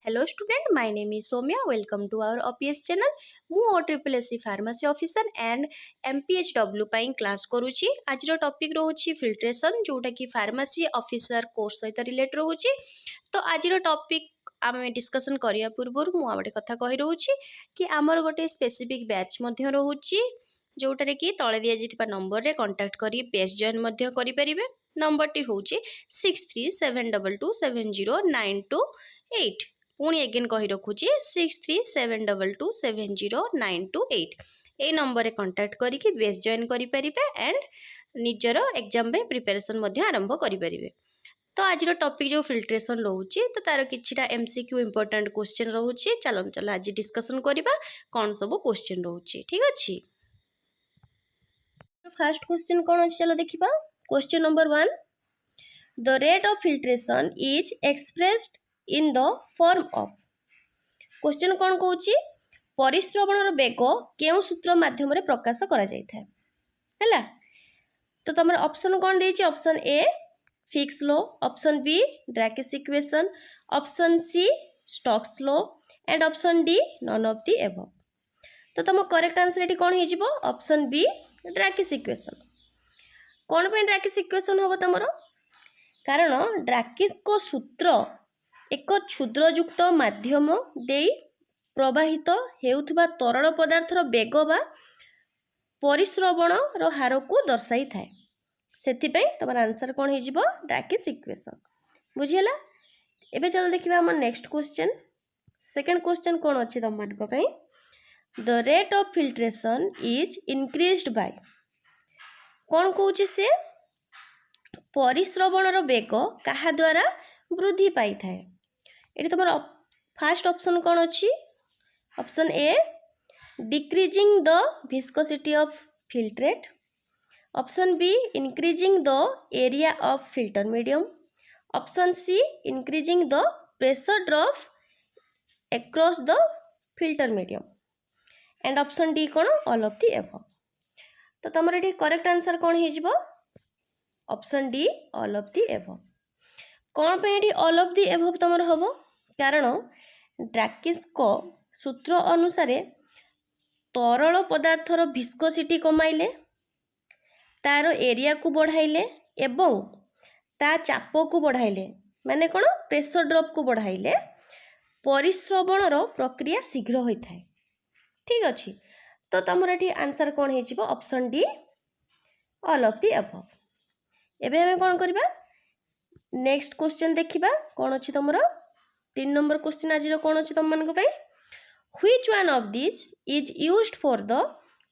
Hello student, my name is Somya. Welcome to our OPS channel. ମୁଁ OSSC pharmacy officer and MPHW ପାଇଁ class करूची। आज रो topic रहउची filtration जोटा कि pharmacy officer course सहित relate रहउची। तो आज रो टॉपिक आमे डिस्कशन करिया पूर्व मु आबे कथा कहि रहउची कि हमर गोटे स्पेसिफिक बैच मध्य रहउची जोटारे कि तळे दिया जितबा नंबर रे कांटेक्ट करी बैच जॉइन मध्य करि परिबे। नंबर टी होउची 6372270928। पुणी एगेन कही रखुची 6372270928 ए नंबर कांटेक्ट करिकी बेस जॉइन करि परिबे एंड निजर एग्जाम पे प्रिपरेशन मध्य आरंभ करि परिबे। तो आज टॉपिक जो फिल्ट्रेशन रहउची तो तार किछिटा एमसीक्यू इंपोर्टेंट क्वेश्चन रहउची। चलो आज डिस्कशन करिबा कोन सब क्वेश्चन रहउची। ठीक अछि, फर्स्ट क्वेश्चन कोन अछि चलो देखिबा। Question number 1, the rate of filtration is expressed in the form of. Question कौन कहूँ परिश्रवणर बेग केउ सूत्र माध्यम रे प्रकाश करा जाय था हैला। तो तुम ऑप्शन कौन देछि, option A Fick's law, option B Darcy's equation, option C Stokes law and option D none of the above. तो तुम करेक्ट आंसर एटी कौन हो जिवो, ऑप्शन बी ड्राकेस इक्वेशन। कौन पे ड्राकेस इक्वेशन होबो तमरो, कारण ड्राकेस को सूत्र एक क्षुद्रयुक्त माध्यम देई प्रवाहित हेउथबा तरल पदार्थर बेग बा परिश्रवण रो हार को दर्शाई थाए। सेथिपई तमर आंसर कौन हो जिवो, ड्राकेस इक्वेशन। बुझियला। एबे चलो देखिबा हमर नेक्स्ट क्वेश्चन। सेकंड क्वेश्चन कौन अछि तम मान को पई, the rate of filtration is increased by. कौन कहूची से परिश्रवणर बेग कहा द्वारा वृद्धि पाई थाए। एटी तमर फर्स्ट ऑप्शन कौन अछि, option A decreasing the viscosity of filtrate, option B increasing the area of filter medium, option C increasing the pressure drop across the filter medium and option D कौन all of the above. तो तमर एटी correct answer कौन हो जिवो, option D all of the above. कौन पे एटी ऑल ऑफ द एबव तमर हबो, कारण ड्राकेस को सूत्र अनुसार तरल पदार्थर विस्कोसिटी कमाइले, तार एरिया को बढ़ाइले एवं ता चाप को बढ़ाइले, माने कौन प्रेशर ड्रॉप को बढ़ाइले परिश्रवणर प्रक्रिया शीघ्र होता है। ठीक अच्छे, तो तुम ये आंसर कौन हो, option D all of the above. एबे हमें कौन करबा, नेक्स्ट क्वेश्चन देखिबा कौन अछि तुमरो 3 नंबर क्वेश्चन आज कौन अछि तुम मान को पई, which one of this is used for the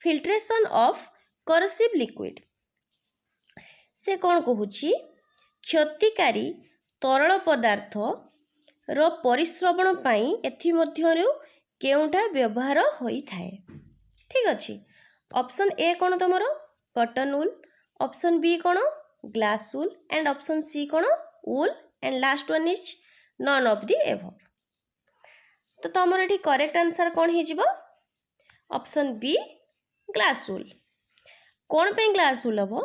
filtration of cursive liquid. से कौन कहूची क्षतिकारी तरल पदार्थ रो परिश्रवण पाई एथि मध्यरु केउटा व्यवहार होई थाए। ठीक अछि, ऑप्शन ए कौन तुमरो कॉटन वूल, ऑप्शन बी कौन glass wool and option C कौन wool and last one is none of the above. तो तुम ये करेक्ट आंसर कौन हो, ऑप्शन बी ग्लास वूल। कौन पे ग्लास वूल हम,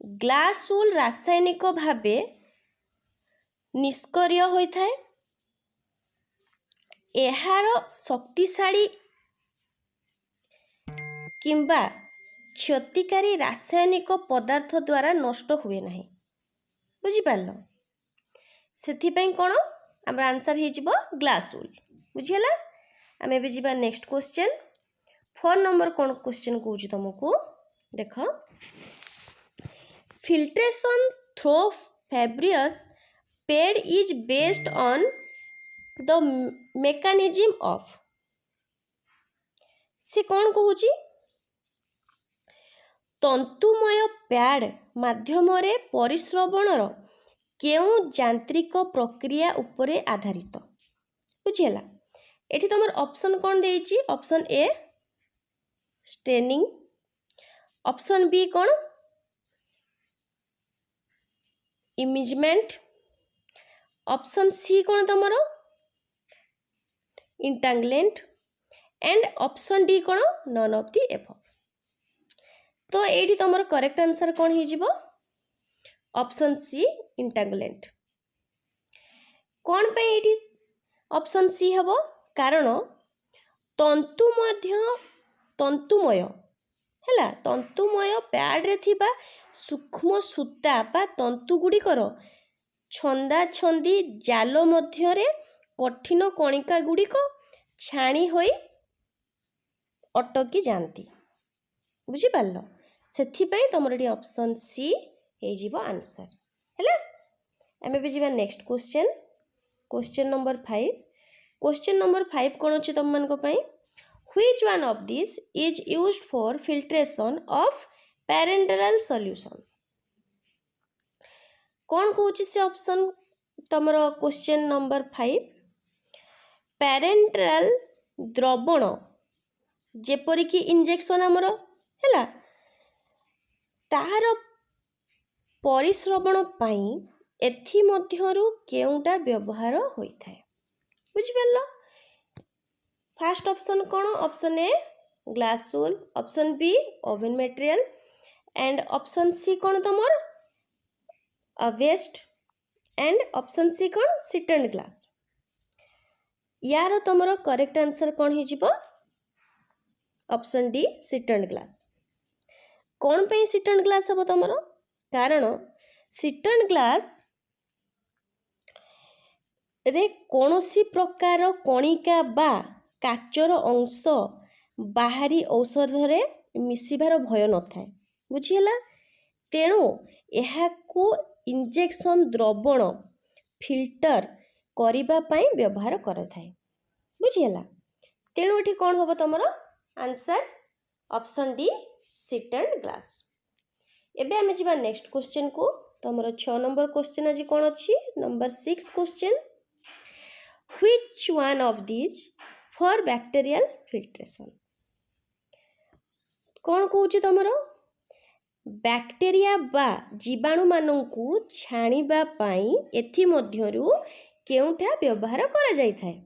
ग्लास वूल रासायनिक भावे निष्क्रिय होता है, एहार शक्तिशाली किंबा क्षतिकारी रासायनिक पदार्थ द्वारा नष्ट हुए नहीं। बुझिपाल, सेथिपई कौन आमर आंसर हो ग्लास वूल। बुझीला। आम ए जा नेक्स्ट क्वेश्चन 4 नंबर कौन क्वेश्चन कहूँ तुमको देख, filtration through fibrous pad is based on the mechanism of. से कौन कहूँ तंतुमय पैड माध्यम रे परिश्रवणर केउ यांत्रिक प्रक्रिया उपरे आधारित। बुझीला। एठी तुम ऑप्शन कौन देइछि, option A staining, option B कौन इमेजमेंट, ऑप्शन सी कौन तुम इंटांगलेंट एंड ऑप्शन डी कौन नन ऑफ द एबव। तो ये तुम करेक्ट आंसर कौन हो, ऑप्शन सी इंटांगलेंट। कौन पे ये ऑप्शन सी हम कारण तंतुमय है तंतुमय पैड रे थिबा सूक्ष्म सूता बा तंतु गुड़िकर छंदा छंदी जाल मध्यरे कठिन कणिका गुड़िक छाणी होई अटकी जाती बुझिपार से तुम ये ऑप्शन सी हो आंसर है। आम भी जा next question question number 5 question number 5 कौन अच्छे तुम मान which one of this is used for filtration of parenteral solution कौन कौन से ऑप्शन तुम क्वेश्चन नंबर 5 पैरेंटल द्रवण जेपरिक इंजेक्शन आमर है तार परिश्रवण पाई एथि मध्यरु केउटा व्यवहार होइथाय बुझिपारल। फर्स्ट ऑप्शन कौन option A glass wool option B woven material and option C कौन तुमर वेस्ट एंड ऑप्शन सी कौन सीटेंड ग्लास यार तुमर करेक्ट आंसर कौन हो ऑप्शन डी सीटेंड ग्लास कौन पे सीटेंड ग्लास हम तुमर कारण सीटेंड ग्लास रे कौनसी प्रकार कणिका बा काचर अंश बाहरी औषध रे मिसिबार भय न थाए बुझीला तेणु यहाकू इंजेक्शन द्रवण फिल्टर करिबा पाई व्यवहार करा थाए बुझीला तेणु एठी कौन हम तुमर आंसर ऑप्शन डी सीटेंड ग्लास। एबे आमे जिबा नेक्स्ट क्वेश्चन को तुमर 6 नंबर क्वेश्चन आज कौन अच्छी number 6 question which one of this for bacterial filtration कौन कहूँ तुमर बैक्टीरिया बा जीवाणु मानू छाणीबा पाई एथि मध्यरु केउठा व्यवहार करा जाय थाए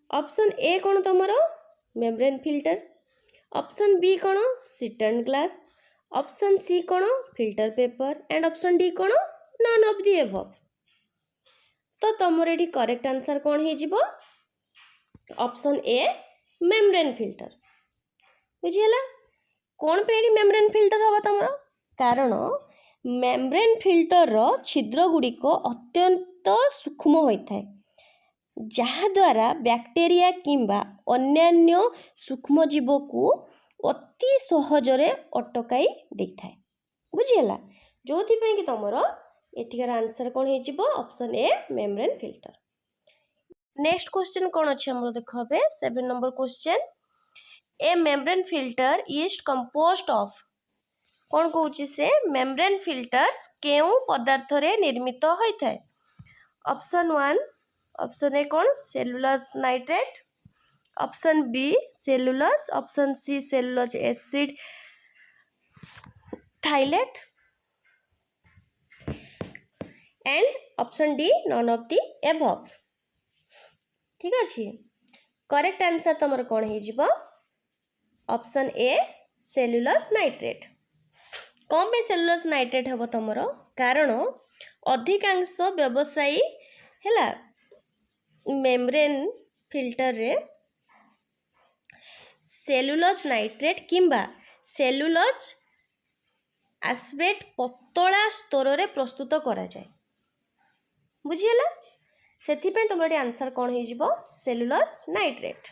ऑप्शन ए कौन तुमर मेम्ब्रेन फिल्टर ऑप्शन बी कौन सीटेंड ग्लास ऑप्शन सी कौन filter paper and option D कौन नन ऑफ दी अबव तो तुमर ये करेक्ट आंसर कौन हो ऑप्शन ए मेम्ब्रेन फिल्टर बुझीला कौन पे मेम्ब्रेन फिल्टर हम तुम कारण मेम्ब्रेन फिल्टर रो छिद्र गुड़िक अत्यंत सूक्ष्म होता है जहाद्वारा बैक्टीरिया किंबा अन्यान्य सूक्ष्म जीव को अति सहजरे अटकाई देता है बुझीला जो कि तुमर एटिकार आंसर कौन हो option A membrane filter. Next question कौन अच्छे हम देख 7 number question A membrane filter is compost of कौन कहूँ से मेम्ब्रेन फिल्टर्स केउ पदार्थ रे निर्मित होता है ऑप्शन 1 ऑप्शन ए कौन cellulose nitrate option B cellulose option C cellulose acid phthalate and option D none of the above ठीक अच्छे करेक्ट आंसर तुम कौन हो ऑप्शन ए सेलुलोज नाइट्रेट कौन पे सेलुलोज नाइट्रेट हम तुम कारण अधिकांश व्यवसायी है मेम्ब्रेन फिल्टर रे सेलुलोज नाइट्रेट किंबा सेलुलोज एस्पेट पतला स्तर रे प्रस्तुत करा जाए बुझीला से तुम ये आंसर कौन हो सेलुलोज नाइट्रेट।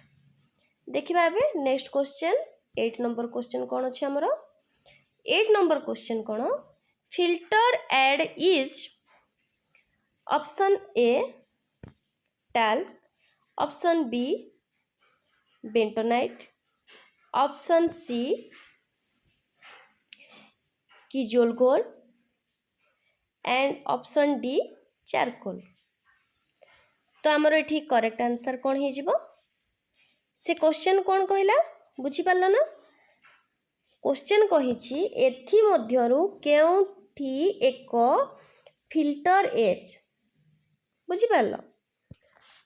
देखिबा एबे नेक्स्ट क्वेश्चन 8 नंबर क्वेश्चन कौन अच्छे हमर 8 नंबर क्वेश्चन कौन filter aid is option A talc option B bentonite option C kieselguhr and option D charcoal तो आमर ये करेक्ट आंसर कौन हो से क्वेश्चन कौन कहला बुझीपार ना क्वेश्चन कही एथि मध्यरु केउठी एक फिल्टर एज बुझीपार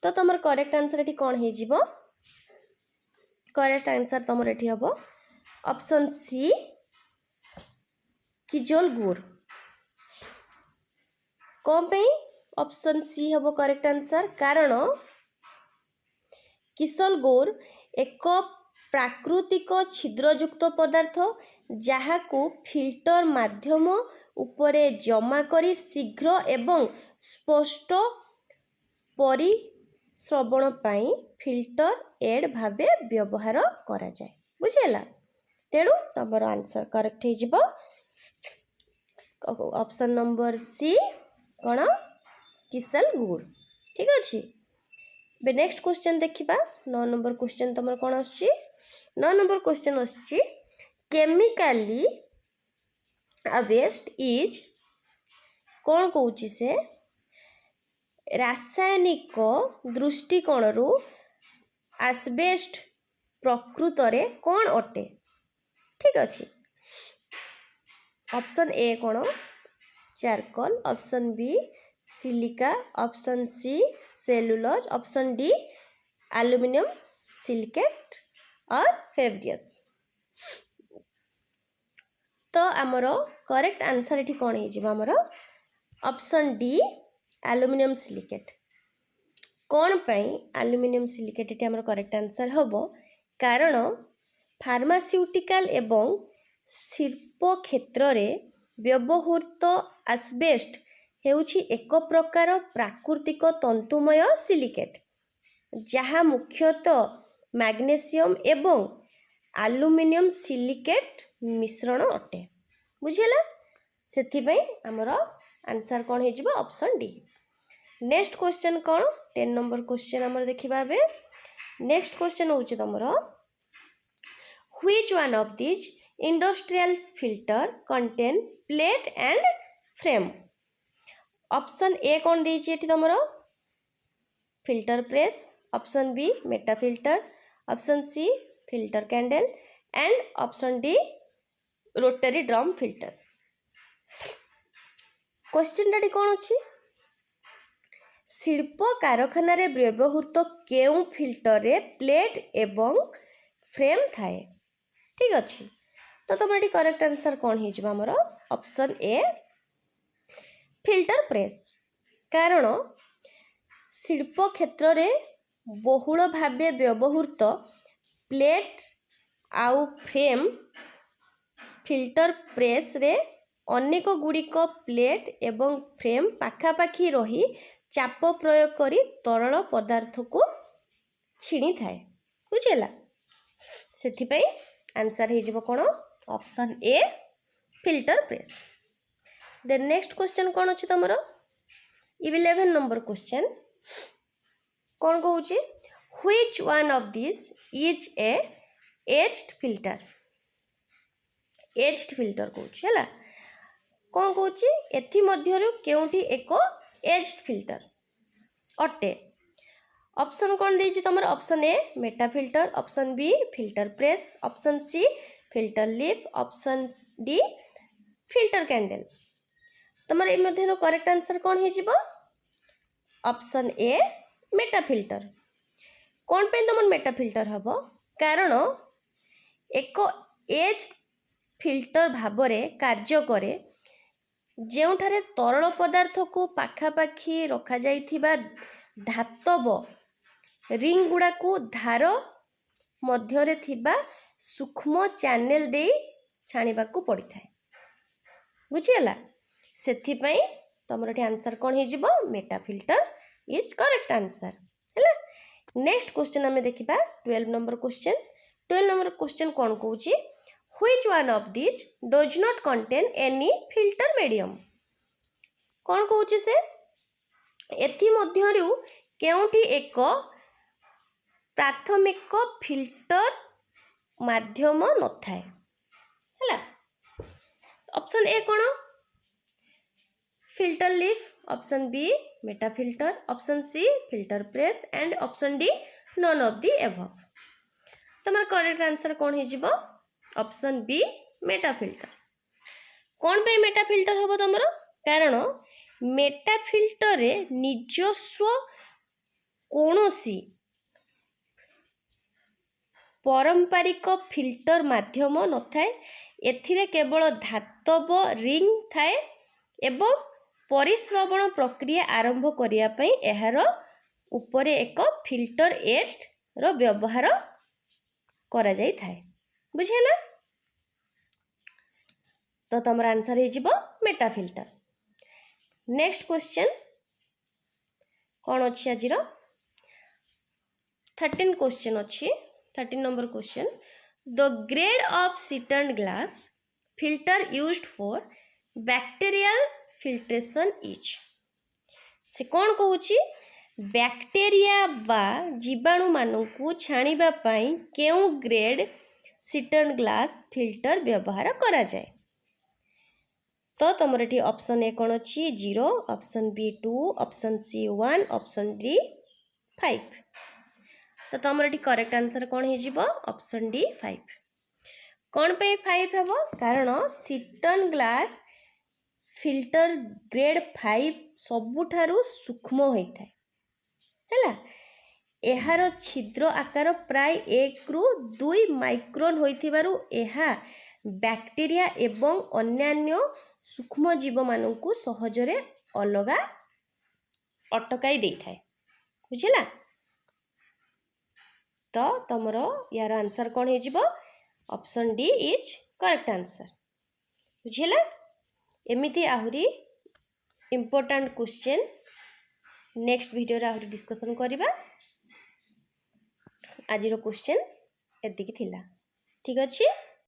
तो तुम करेक्ट आंसर ये कौन हो करेक्ट आंसर तुम ये हम ऑप्शन सी किजोल गुर कौन पे ऑप्शन सी हम करेक्ट आंसर कारण किसल गौर एक प्राकृतिक छिद्रयुक्त पदार्थ जहाकू फिल्टर माध्यम उपरे जमा करी शीघ्र एवं स्पष्ट परिश्रवण पाई फिल्टर एड भावे व्यवहार करा जाए। बुझेला तेणु तमर आंसर करेक्ट हो ऑप्शन नंबर सी कौन किसल गुड़। ठीक अच्छे बे नेक्स्ट क्वेश्चन देखिबा 9 नंबर क्वेश्चन तुम कौन आसुची 9 नंबर क्वेश्चन आसुची केमिकली वेस्ट इज कौन कहूची से रासायनिक दृष्टिकोण रु एस्बेस्ट प्रकृत रे कौन अटे। ठीक अच्छे ऑप्शन ए कौन charcoal, option B silica, option C cellulose, option D aluminium silicate और फेब्रियस। तो आमर करेक्ट आंसर ये कौन होमर ऑप्शन डी एल्युमिनियम सिलिकेट। कौन पाई एल्युमिनियम सिलिकेट ये आमर करेक्ट आंसर हम कारण फार्मास्यूटिकल एवं शिल्प क्षेत्र में व्यवहृत एस्बेस्ट हेउछि एक प्रकार प्राकृतिक तंतुमय सिलिकेट जहाँ मुख्यतः मैग्नेशियम एवं एल्युमिनियम सिलिकेट मिश्रण अटे। बुझेला सेथिपई हमर आंसर कौन हो ऑप्शन डी। नेक्स्ट क्वेश्चन कौन 10 नंबर क्वेश्चन हमर देखिबा बे नेक्स्ट क्वेश्चन होछि तमरो which one of this industrial filter contain plate and frame. Option A कौन देछि तुम filter press, option B meta filter, option C filter candle and option D rotary drum filter. Question टी कौन अच्छी शिल्प कारखाना रे व्यवहृत केउ फिल्टर रे प्लेट एवं फ्रेम थाए। ठीक अच्छे तो तुम ये करेक्ट आंसर कौन होमर ऑप्शन ए फिल्टर प्रेस कारण शिल्प क्षेत्र रे बहुल भावे व्यवहृत प्लेट आउ फ्रेम फिल्टर प्रेस रे अनेक गुड़िक प्लेट एवं फ्रेम पाखापाखि रही चाप प्रयोग करी तरल पदार्थ को छिणी थाए। बुझेला सेथिपई आंसर हो कौन option A filter press. Then next question कौन अच्छी तुम 11 नंबर क्वेश्चन कौन कहूँ which one of this is a edged filter. Edged filter कहूँ है कौन कहूँ एथि मध्यरु केउठी एक एज्ड फिल्टर अटे। ऑप्शन कौन देछि तुम option A meta filter, option B filter press, option C filter leaf, option D filter candle. तुम ए मध्य करेक्ट आंसर कौन हो ऑप्शन ए मेटा फिल्टर। कौन पे तुम मेटा फिल्टर हम कारण एक एज फिल्टर भावरे कार्य करे जेउठारे तरल पदार्थ को पाखापाखि रखा जाइथिबा धातव रिंग गुड़ा को धार मध्यरे थिबा सूक्ष्म चैनल दे छाणीबा को पड़ी थाए। बुझीगला सेथिपई तुमर एठी आंसर कौन हो Meta filter is correct answer है। नेक्स्ट क्वेश्चन आम देखा 12 नंबर क्वेश्चन। 12 नंबर क्वेश्चन कौन कहूँ which one of this does not contain any filter medium. कौन कहूँ से एथि मध्यरु केउठी एक प्राथमिक फिल्टर माध्यम न थाए है। ऑप्शन ए कौन filter leaf, option B meta filter, option C filter press and option D none of the above. तुम करेक्ट आंसर कौन हो ऑप्शन बी मेटा फिल्टर। कौन पे मेटा फिल्टर हम तुम कारण मेटा फिल्टर रे निजस्व कौनसी पारंपरिक फिल्टर माध्यम न थाए। एथिरे केवल धातव रिंग थाए एवं परिश्रवण प्रक्रिया आरंभ करिया पई एहार उपरे एक फिल्टर एज रो व्यवहार करा जाई थाए बुझेला। तो तमर आंसर हे जिवो मेटाफिल्टर। नेक्स्ट क्वेश्चन कौन अच्छी आज 13 क्वेश्चन अच्छी 13 number question the grade of sintered glass filter used for bacterial filtration is से कौन कहूची बैक्टीरिया बा जीवाणु मानू छाणीबा पई केउ ग्रेड सिटर्न ग्लास फिल्टर व्यवहार करा जाए। तो तुम ये ऑप्शन ए कौन अच्छी 0 option B 2 option C 1 option D 5 तो तुम ये करेक्ट आंसर कौन हो ऑप्शन डी 5 कौन पे 5 हेबो कारण सिटर्न ग्लास फिल्टर ग्रेड 5 सबुठारु सूक्ष्म होता है एहार छिद्र आकार प्राय 1 रु 2 माइक्रोन होइथिबारु एहा बैक्टीरिया एवं अन्यान्य सूक्ष्म जीव मानू सहजरे अलगा अटकाई दे थाए बुझिला। तो तुमर यार आंसर कौन हो option D is correct answer बुझिला। एमिति आहुरी इम्पोर्टेंट क्वेश्चन नेक्स्ट वीडियो रे आहुरी डिस्कशन करिबा। आज रो क्वेश्चन एतिकी थिला ठीक अछि।